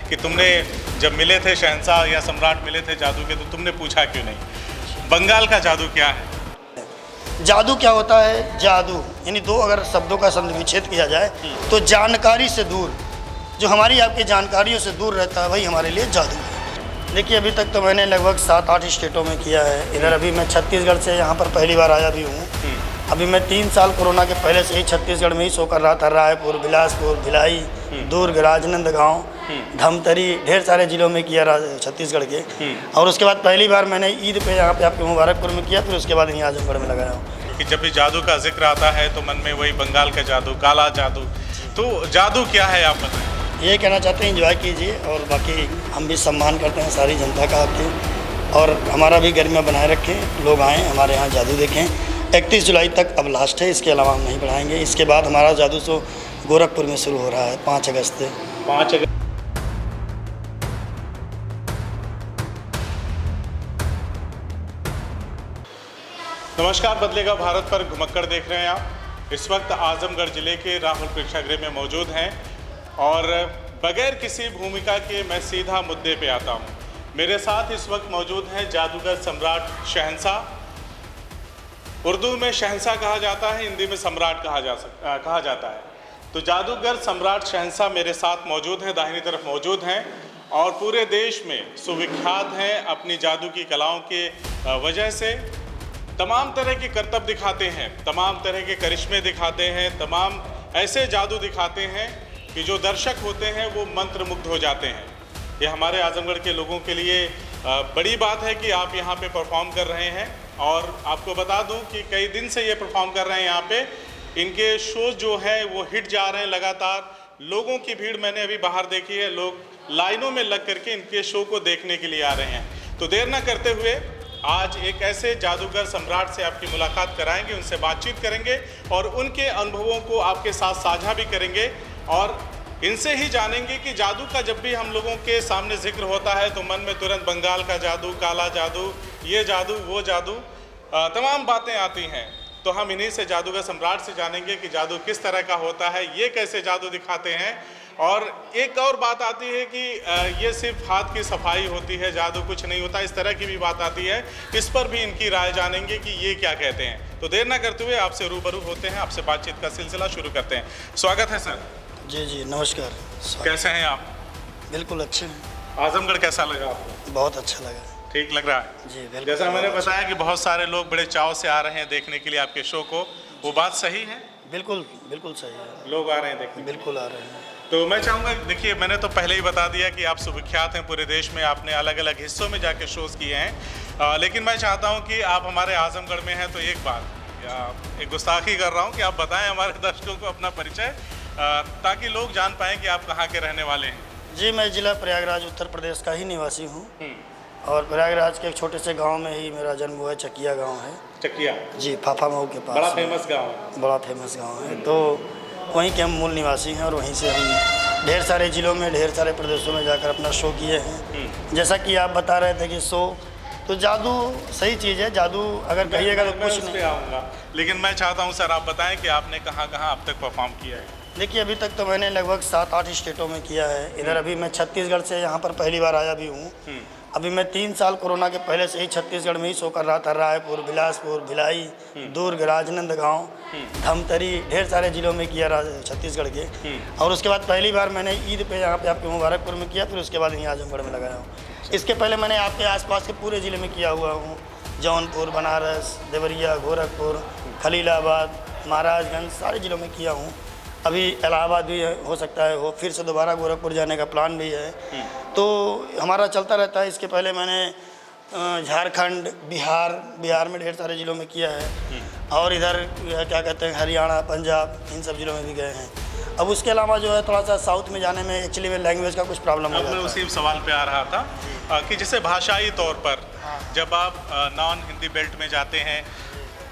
कि तुमने जब मिले थे शहंशाह या सम्राट मिले थे जादू के, तो तुमने पूछा क्यों नहीं बंगाल का जादू क्या है? जादू क्या होता है? जादू यानी दो अगर शब्दों का संधि-विच्छेद किया जाए तो जानकारी से दूर, जो हमारी आपकी जानकारियों से दूर रहता है, वही हमारे लिए जादू है। देखिए, अभी तक तो मैंने लगभग 7-8 स्टेटों में किया है। इधर अभी मैं छत्तीसगढ़ से यहाँ पर पहली बार आया भी हूँ। अभी मैं 3 साल कोरोना के पहले से ही छत्तीसगढ़ में ही शो कर रहा था। रायपुर, बिलासपुर, भिलाई, दुर्ग, राजनांदगांव, धमतरी, ढेर सारे जिलों में किया छत्तीसगढ़ के। और उसके बाद पहली बार मैंने ईद पे यहाँ पे आपके मुबारकपुर में किया, फिर उसके बाद यहीं आजमगढ़ में लगाया हूँ। कि जब भी जादू का जिक्र आता है तो मन में वही बंगाल का जादू, काला जादू, तो जादू क्या है आप बताएं? ये कहना चाहते हैं, एंजॉय कीजिए, और बाकी हम भी सम्मान करते हैं सारी जनता का आपके, और हमारा भी गरिमा बनाए रखें। लोग आएँ हमारे यहाँ जादू देखें। 31 जुलाई तक अब लास्ट है, इसके अलावा हम नहीं बढ़ाएंगे। इसके बाद हमारा जादू शो गोरखपुर में शुरू हो रहा है 5 अगस्त से। 5 अगस्त। नमस्कार, बदलेगा भारत पर घुमक्कड़ देख रहे हैं आप। इस वक्त आजमगढ़ जिले के राहुल प्रेक्षागृह में मौजूद हैं और बगैर किसी भूमिका के मैं सीधा मुद्दे पे आता हूँ। मेरे साथ इस वक्त मौजूद हैं जादूगर सम्राट शहंशाह। उर्दू में शहंशाह कहा जाता है, हिंदी में सम्राट कहा जाता है। तो जादूगर सम्राट शहंशाह मेरे साथ मौजूद हैं, दाहिनी तरफ मौजूद हैं, और पूरे देश में सुविख्यात हैं अपनी जादू की कलाओं के वजह से। तमाम तरह के करतब दिखाते हैं, तमाम तरह के करिश्मे दिखाते हैं, तमाम ऐसे जादू दिखाते हैं कि जो दर्शक होते हैं वो मंत्रमुग्ध हो जाते हैं। ये हमारे आजमगढ़ के लोगों के लिए बड़ी बात है कि आप यहाँ पे परफॉर्म कर रहे हैं, और आपको बता दूं कि कई दिन से ये परफॉर्म कर रहे हैं यहाँ पे। इनके शोज जो है वो हिट जा रहे हैं लगातार। लोगों की भीड़ मैंने अभी बाहर देखी है, लोग लाइनों में लग करके इनके शो को देखने के लिए आ रहे हैं। तो देर ना करते हुए आज एक ऐसे जादूगर सम्राट से आपकी मुलाकात कराएंगे, उनसे बातचीत करेंगे और उनके अनुभवों को आपके साथ साझा भी करेंगे, और इनसे ही जानेंगे कि जादू का जब भी हम लोगों के सामने जिक्र होता है तो मन में तुरंत बंगाल का जादू, काला जादू, ये जादू, वो जादू, तमाम बातें आती हैं। तो हम इन्हीं से, जादूगर सम्राट से जानेंगे कि जादू किस तरह का होता है, ये कैसे जादू दिखाते हैं। और एक और बात आती है कि ये सिर्फ हाथ की सफाई होती है, जादू कुछ नहीं होता, इस तरह की भी बात आती है। इस पर भी इनकी राय जानेंगे कि ये क्या कहते हैं। तो देर ना करते हुए आपसे रूबरू होते हैं, आपसे बातचीत का सिलसिला शुरू करते हैं। स्वागत है सर। जी जी, नमस्कार। कैसे हैं आप? बिल्कुल अच्छे हैं। आजमगढ़ कैसा लगा आपको? बहुत अच्छा लगा। ठीक लग रहा है जी, बिल्कुल। जैसा मैंने बताया कि बहुत सारे लोग बड़े चाव से आ रहे हैं देखने के लिए आपके शो को, वो बात सही है? बिल्कुल बिल्कुल सही है, लोग आ रहे हैं देखने? बिल्कुल आ रहे हैं। तो मैं चाहूँगा, देखिए मैंने तो पहले ही बता दिया कि आप सुविख्यात हैं पूरे देश में, आपने अलग अलग हिस्सों में जाके शोज़ किए हैं, लेकिन मैं चाहता हूँ कि आप हमारे आजमगढ़ में हैं तो एक बात, एक गुस्ताखी कर रहा हूँ कि आप बताएं हमारे दर्शकों को अपना परिचय, ताकि लोग जान पाएँ कि आप कहाँ के रहने वाले हैं। जी, मैं जिला प्रयागराज उत्तर प्रदेश का ही निवासी हूँ, और प्रयागराज के एक छोटे से गांव में ही मेरा जन्म हुआ है। चकिया गांव है। चकिया? जी, फाफा मऊ के पास। बड़ा फेमस गांव है। बड़ा फेमस गांव है। तो वहीं के हम मूल निवासी हैं, और वहीं से हम ढेर सारे ज़िलों में, ढेर सारे प्रदेशों में जाकर अपना शो किए हैं। जैसा कि आप बता रहे थे कि शो, तो जादू सही चीज़ है। जादू अगर कहिएगा तो कुछ नहीं आऊँगा, लेकिन मैं चाहता हूँ सर आप बताएं कि आपने कहाँ कहाँ अब तक परफॉर्म किया है। देखिए, अभी तक तो मैंने लगभग 7-8 स्टेटों में किया है। इधर अभी मैं छत्तीसगढ़ से यहाँ पर पहली बार आया भी हूँ। अभी मैं 3 साल कोरोना के पहले से ही छत्तीसगढ़ में ही शो कर रहा था। रायपुर, बिलासपुर, भिलाई, दुर्ग, राजनांदगांव, धमतरी, ढेर सारे जिलों में किया छत्तीसगढ़ के। और उसके बाद पहली बार मैंने ईद पे यहाँ पे आपके मुबारकपुर में किया, फिर उसके बाद यहीं आजमगढ़ में लगाया हूँ। इसके पहले मैंने आपके आसपास के पूरे ज़िले में किया हुआ हूँ। जौनपुर, बनारस, देवरिया, गोरखपुर, खलीलाबाद, महाराजगंज, सारे ज़िलों में किया हूँ। अभी इलाहाबाद भी हो सकता है हो, फिर से दोबारा गोरखपुर जाने का प्लान भी है। तो हमारा चलता रहता है। इसके पहले मैंने झारखंड, बिहार में ढेर सारे ज़िलों में किया है, और इधर क्या कहते हैं हरियाणा, पंजाब, इन सब ज़िलों में भी गए हैं। अब उसके अलावा जो है थोड़ा सा साउथ में जाने में एक्चुअली में लैंग्वेज का कुछ प्रॉब्लम हो जाता है। मैं उसी सवाल पे आ रहा था कि जैसे भाषाई तौर पर जब आप नॉन हिंदी बेल्ट में जाते हैं,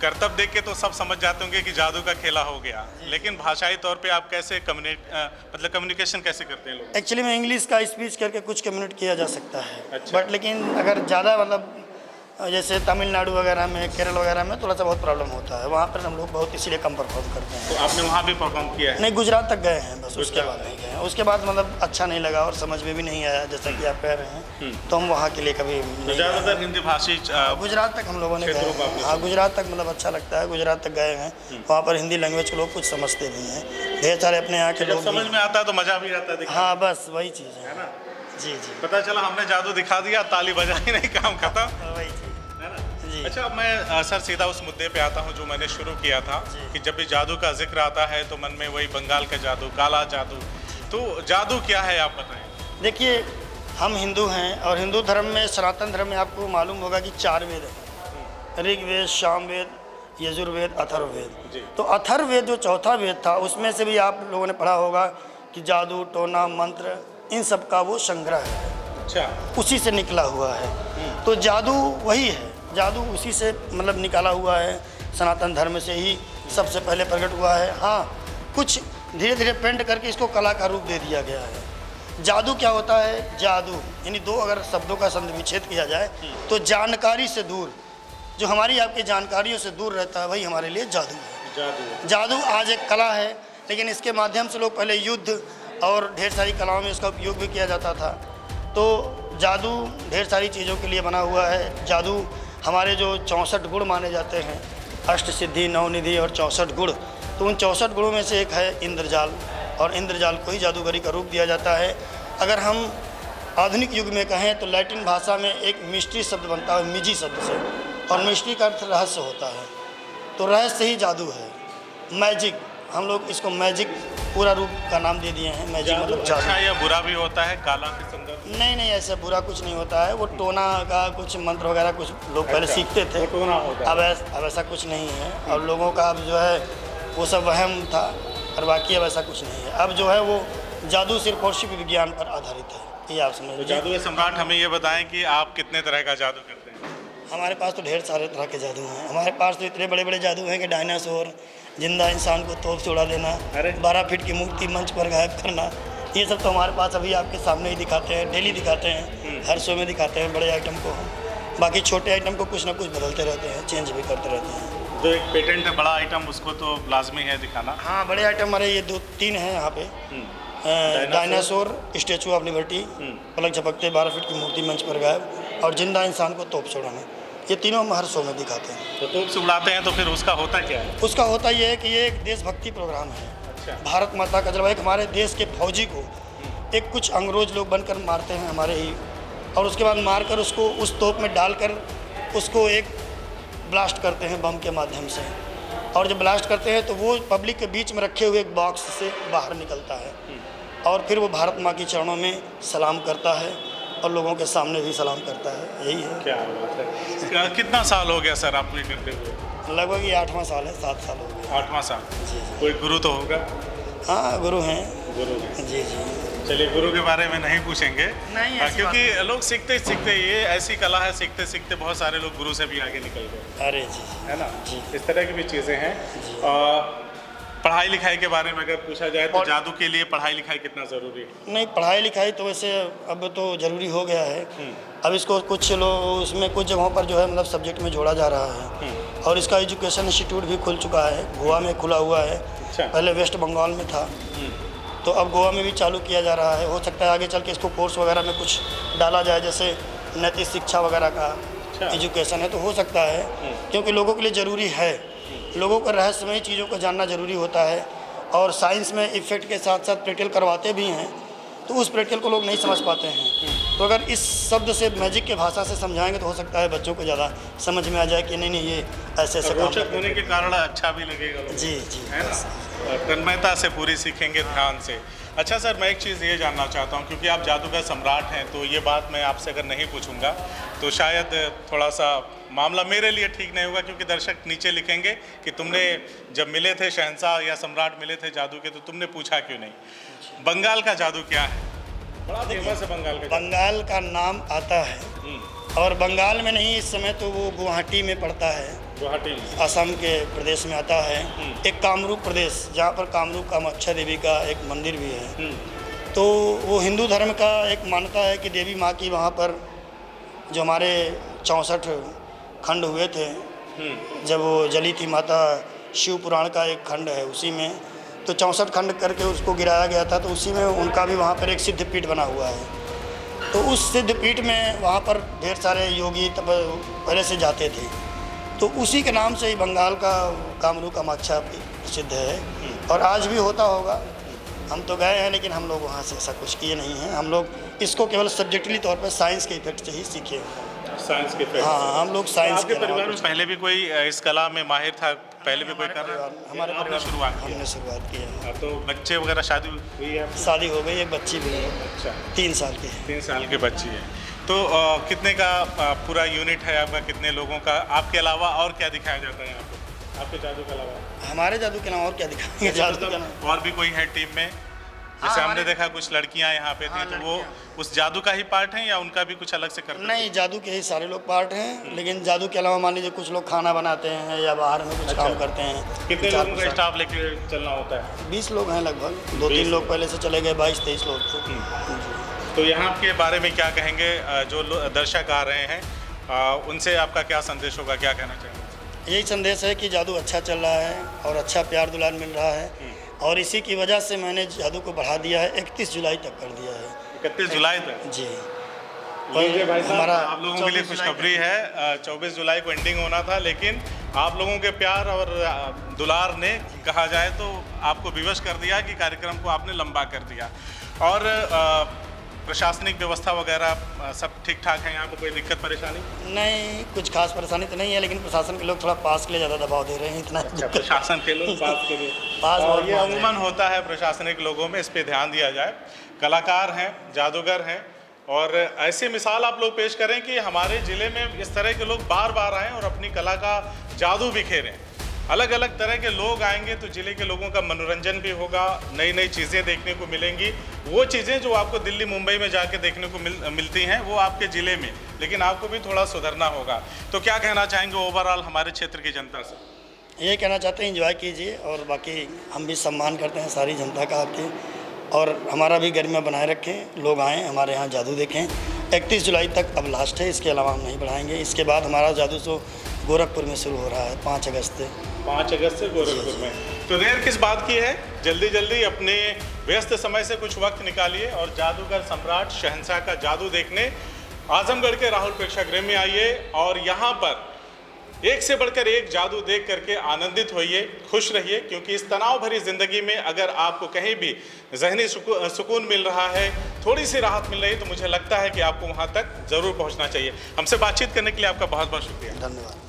करतब देख के तो सब समझ जाते होंगे कि जादू का खेला हो गया, लेकिन भाषाई तौर पे आप कैसे कम्युनिकेशन कैसे करते हैं लोग? एक्चुअली में इंग्लिश का स्पीच करके कुछ कम्युनिकेट किया जा सकता है। अच्छा। बट लेकिन अगर ज़्यादा मतलब जैसे तमिलनाडु वगैरह में, केरल वगैरह में थोड़ा सा बहुत प्रॉब्लम होता है, वहाँ पर हम लोग बहुत इसीलिए कम परफॉर्म करते हैं। तो आपने वहाँ भी परफॉर्म किया है? नहीं, गुजरात तक गए हैं बस, उसके बाद नहीं गए हैं। उसके बाद मतलब अच्छा नहीं लगा और समझ में भी नहीं आया, जैसा कि आप कह रहे हैं, तो हम वहाँ के लिए कभी तो नहीं गए। ज़्यादातर हिंदी भाषी गुजरात तक हम लोगों ने क्षेत्रों गए का हैं। आपने हाँ, गुजरात तक मतलब अच्छा लगता है, गुजरात तक गए हैं। वहाँ पर हिंदी लैंग्वेज के लोग कुछ समझते भी हैं, ढेर सारे अपने यहाँ के जब लोग समझ भी। में आता है तो मज़ा भी आता है दिखने हाँ, बस वही चीज़ में, है। है ना? जी जी, पता चला हमने जादू दिखा दिया, ताली बजा ही नहीं, काम खत्म, वही चीज़। है ना? जी। अच्छा, अब मैं सर सीधा उस मुद्दे पे आता हूँ जो मैंने शुरू किया था जी। कि जब भी जादू का जिक्र आता है तो मन में वही बंगाल का जादू, काला जादू। तो जादू क्या है, आप बताएं। देखिए, हम हिंदू हैं और हिंदू धर्म में, सनातन धर्म में आपको मालूम होगा कि 4 वेद हैं, ऋग्वेद, सामवेद, यजुर्वेद, अथर्ववेद। जी। तो अथर्ववेद जो चौथा वेद था, उसमें से भी आप लोगों ने पढ़ा होगा कि जादू, टोना, मंत्र, इन सब का वो संग्रह है, अच्छा। उसी से निकला हुआ है। तो जादू वही है, जादू उसी से मतलब निकाला हुआ है, सनातन धर्म से ही सबसे पहले प्रकट हुआ है। हाँ, कुछ धीरे धीरे पेंट करके इसको कला का रूप दे दिया गया है। जादू क्या होता है? जादू यानी दो अगर शब्दों का संधि विच्छेद किया जाए तो जानकारी से दूर, जो हमारी आपकी जानकारियों से दूर रहता है, वही हमारे लिए जादू है। जादू जादू आज एक कला है, लेकिन इसके माध्यम से लोग पहले युद्ध और ढेर सारी कलाओं में इसका उपयोग भी किया जाता था। तो जादू ढेर सारी चीज़ों के लिए बना हुआ है। जादू हमारे जो 64 गुण माने जाते हैं, अष्ट सिद्धि, नवनिधि और 64 गुण, तो उन 64 गुणों में से एक है इंद्रजाल, और इंद्रजाल को ही जादूगरी का रूप दिया जाता है। अगर हम आधुनिक युग में कहें तो लैटिन भाषा में एक मिस्ट्री शब्द बनता है मिजी शब्द से, और मिस्ट्री का अर्थ रहस्य होता है। तो रहस्य ही जादू है, मैजिक। हम लोग इसको मैजिक पूरा रूप का नाम दे दिए हैं। मैजिक जादू मतलब जादू। अच्छा या बुरा भी होता है, काला के संदर्भ में? नहीं नहीं, ऐसा बुरा कुछ नहीं होता है। वो टोना का कुछ मंत्र वगैरह कुछ लोग पहले अच्छा, सीखते थे, वो टोना होता है। अब ऐसा कुछ नहीं है। और लोगों का अब जो है वो सब वहम था, और बाकी अब ऐसा कुछ नहीं है। अब जो है वो जादू सिर्फ और सिर्फ विज्ञान पर आधारित है, ये आप समझ तो लीजिए। जादू के सम्राट हमें ये बताएं कि आप कितने तरह का जादू करते हैं? हमारे पास तो ढेर सारे तरह के जादू हैं। हमारे पास तो इतने बड़े बड़े जादू हैं कि डायनासोर, जिंदा इंसान को तोप से उड़ा देना, अरे! 12 फीट की मूर्ति मंच पर गायब करना, ये सब तो हमारे पास अभी आपके सामने ही दिखाते हैं, डेली दिखाते हैं, हर शो में दिखाते हैं बड़े आइटम को। बाकी छोटे आइटम को कुछ ना कुछ बदलते रहते हैं, चेंज भी करते रहते हैं। जो एक पेटेंट है बड़ा आइटम, उसको तो लाजमी है दिखाना। हाँ, बड़े आइटम हमारे ये 2-3 हैं यहाँ पे। डायनासोर, स्टैचू ऑफ लिबर्टी, पलक झपकते 12 फीट की मूर्ति मंच पर गायब, और जिंदा इंसान को तोप से उड़ाना, ये तीनों हम हर शो में दिखाते हैं। तो तोप से उड़ाते हैं तो फिर उसका होता क्या है? उसका होता ये है कि ये एक देशभक्ति प्रोग्राम है। अच्छा। भारत माता का जलवा, एक हमारे देश के फौजी को एक कुछ अंग्रेज लोग बनकर मारते हैं हमारे ही, और उसके बाद मारकर उसको उस तोप में डालकर उसको एक ब्लास्ट करते हैं बम के माध्यम से, और जब ब्लास्ट करते हैं तो वो पब्लिक के बीच में रखे हुए एक बॉक्स से बाहर निकलता है, और फिर वो भारत माँ के चरणों में सलाम करता है और लोगों के सामने भी सलाम करता है। यही है। क्या बात है। कितना साल हो गया सर आपने करते हुए? लगभग ये 8वां साल है, 7 साल हो गए। 8वां साल। जी कोई गुरु तो होगा? हाँ, गुरु हैं। गुरु हैं। जी जी। चलिए, गुरु के बारे में नहीं पूछेंगे। नहीं, ऐसी क्योंकि लोग सीखते सीखते, ये ऐसी कला है, सीखते सीखते बहुत सारे लोग गुरु से भी आगे निकल गए, अरे जी, है ना? जी। इस तरह की भी चीज़ें हैं। पढ़ाई लिखाई के बारे में अगर पूछा जाए तो जादू के लिए पढ़ाई लिखाई कितना ज़रूरी है? नहीं, पढ़ाई लिखाई तो वैसे अब तो ज़रूरी हो गया है। अब इसको कुछ लोग उसमें कुछ जगहों पर जो है मतलब सब्जेक्ट में जोड़ा जा रहा है, और इसका एजुकेशन इंस्टीट्यूट भी खुल चुका है। गोवा में खुला हुआ है, अच्छा। पहले वेस्ट बंगाल में था, तो अब गोवा में भी चालू किया जा रहा है। हो सकता है आगे चल के इसको कोर्स वगैरह में कुछ डाला जाए, जैसे नैतिक शिक्षा वगैरह का एजुकेशन है, तो हो सकता है, क्योंकि लोगों के लिए ज़रूरी है। लोगों को रहस्यमय चीज़ों को जानना ज़रूरी होता है, और साइंस में इफेक्ट के साथ साथ प्रैक्टिकल करवाते भी हैं, तो उस प्रैक्टिकल को लोग नहीं समझ पाते हैं। तो अगर इस शब्द से, मैजिक के भाषा से समझाएंगे तो हो सकता है बच्चों को ज़्यादा समझ में आ जाए कि नहीं नहीं, ये ऐसे ऐसे काम रोचक होने के कारण अच्छा भी लगेगा लोगों को। जी जी, है ना? तन्मयता से पूरी सीखेंगे, ध्यान से। अच्छा सर, मैं एक चीज़ ये जानना चाहता हूँ, क्योंकि आप जादू का सम्राट हैं, तो ये बात मैं आपसे अगर नहीं पूछूंगा तो शायद थोड़ा सा मामला मेरे लिए ठीक नहीं होगा, क्योंकि दर्शक नीचे लिखेंगे कि तुमने जब मिले थे शहंशाह या सम्राट मिले थे जादू के, तो तुमने पूछा क्यों नहीं? बंगाल का जादू क्या है? बड़ा फेमस है बंगाल का। बंगाल का नाम आता है, और बंगाल में नहीं, इस समय तो वो गुवाहाटी में पड़ता है, गुवाहाटी में, असम के प्रदेश में आता है। एक कामरूप प्रदेश, जहाँ पर कामरूप कामाख्या देवी का एक मंदिर भी है। तो वो हिंदू धर्म का एक मान्यता है कि देवी माँ की वहाँ पर जो हमारे 64 खंड हुए थे, जब वो जली थी माता, शिव पुराण का एक खंड है उसी में, तो 64 खंड करके उसको गिराया गया था। तो उसी में उनका भी वहाँ पर एक सिद्ध पीठ बना हुआ है। तो उस सिद्ध पीठ में वहाँ पर ढेर सारे योगी तब पहले से जाते थे। तो उसी के नाम से ही बंगाल का कामरू कामाख्या प्रसिद्ध है और आज भी होता होगा। हम तो गए हैं लेकिन हम लोग वहाँ से ऐसा कुछ किए नहीं हैं। हम लोग इसको केवल सब्जेक्टली तौर पर साइंस के इफेक्ट से ही सीखे हैं। साइंस के इफेक्ट हाँ, हम लोग साइंस आपके के परिवार में पहले भी कोई इस कला में माहिर था? पहले भी कोई कर रहा था? हमारे आपने परिवार शुरुआत की? हमने शुरुआत की है। तो बच्चे वगैरह शादी हुई है? शादी हो गई, एक बच्ची भी है, अच्छा, 3 साल की है। 3 साल की बच्ची है। तो कितने का पूरा यूनिट है आपका? कितने लोगों का? आपके अलावा और क्या दिखाया जाता है यहाँ पे, आपके जादू के अलावा? हमारे जादू के नाम और क्या दिखाएंगे? जादू के नाम और भी कोई है टीम में? जैसे हमने देखा कुछ लड़कियां यहाँ पे थी, तो वो उस जादू का ही पार्ट है या उनका भी कुछ अलग से करते हैं? नहीं, जादू के ही सारे लोग पार्ट हैं, लेकिन जादू के अलावा मान लीजिए कुछ लोग खाना बनाते हैं या बाहर में कुछ काम करते हैं। कितने लोगों का स्टाफ लेके चलना होता है? 20 लोग हैं लगभग, 2-3 लोग पहले से चले गए, 22-23 लोग थे। तो यहाँ के बारे में क्या कहेंगे? जो दर्शक आ रहे हैं उनसे आपका क्या संदेश होगा, क्या कहना चाहेंगे? यही संदेश है कि जादू अच्छा चल रहा है और अच्छा प्यार दुलार मिल रहा है और इसी की वजह से मैंने जादू को बढ़ा दिया है, 31 जुलाई तक कर दिया है। 31 जुलाई तक? जी। लीजिए भाई साहब, हमारा आप लोगों के लिए खुशखबरी है। 24 जुलाई को एंडिंग होना था, लेकिन आप लोगों के प्यार और दुलार ने, कहा जाए तो, आपको विवश कर दिया कि कार्यक्रम को आपने लंबा कर दिया। और प्रशासनिक व्यवस्था वगैरह सब ठीक ठाक है यहाँ पे? कोई दिक्कत परेशानी नहीं, कुछ खास परेशानी तो नहीं है, लेकिन प्रशासन के लोग थोड़ा पास के लिए ज़्यादा दबाव दे रहे हैं, इतना। अच्छा, प्रशासन के लोग पास के लिए पास और बहुत ये मान रहे अमूमन होता है प्रशासनिक लोगों में, इस पे ध्यान दिया जाए। कलाकार हैं, जादूगर हैं, और ऐसी मिसाल आप लोग पेश करें कि हमारे ज़िले में इस तरह के लोग बार बार आएँ और अपनी कला का जादू बिखेरें। अलग अलग तरह के लोग आएंगे तो ज़िले के लोगों का मनोरंजन भी होगा, नई नई चीज़ें देखने को मिलेंगी। वो चीज़ें जो आपको दिल्ली मुंबई में जाके देखने को मिलती हैं, वो आपके ज़िले में, लेकिन आपको भी थोड़ा सुधरना होगा। तो क्या कहना चाहेंगे ओवरऑल हमारे क्षेत्र की जनता से? ये कहना चाहते हैं एंजॉय कीजिए, और बाकी हम भी सम्मान करते हैं सारी जनता का आपके, और हमारा भी गरिमा बनाए रखें। लोग आएँ हमारे यहाँ जादू देखें। 31 जुलाई तक अब लास्ट है, इसके अलावा हम नहीं बढ़ाएंगे। इसके बाद हमारा जादू शो गोरखपुर में शुरू हो रहा है 5 अगस्त से। 5 अगस्त से गोरखपुर में। तो देर किस बात की है, जल्दी जल्दी अपने व्यस्त समय से कुछ वक्त निकालिए और जादूगर सम्राट शहंशाह का जादू देखने आजमगढ़ के राहुल प्रेक्षागृह में आइए, और यहाँ पर एक से बढ़कर एक जादू देख करके आनंदित होइए, खुश रहिए। क्योंकि इस तनाव भरी ज़िंदगी में अगर आपको कहीं भी ज़हनी सुकून मिल रहा है, थोड़ी सी राहत मिल रही है, तो मुझे लगता है कि आपको वहाँ तक ज़रूर पहुँचना चाहिए। हमसे बातचीत करने के लिए आपका बहुत बहुत शुक्रिया। धन्यवाद।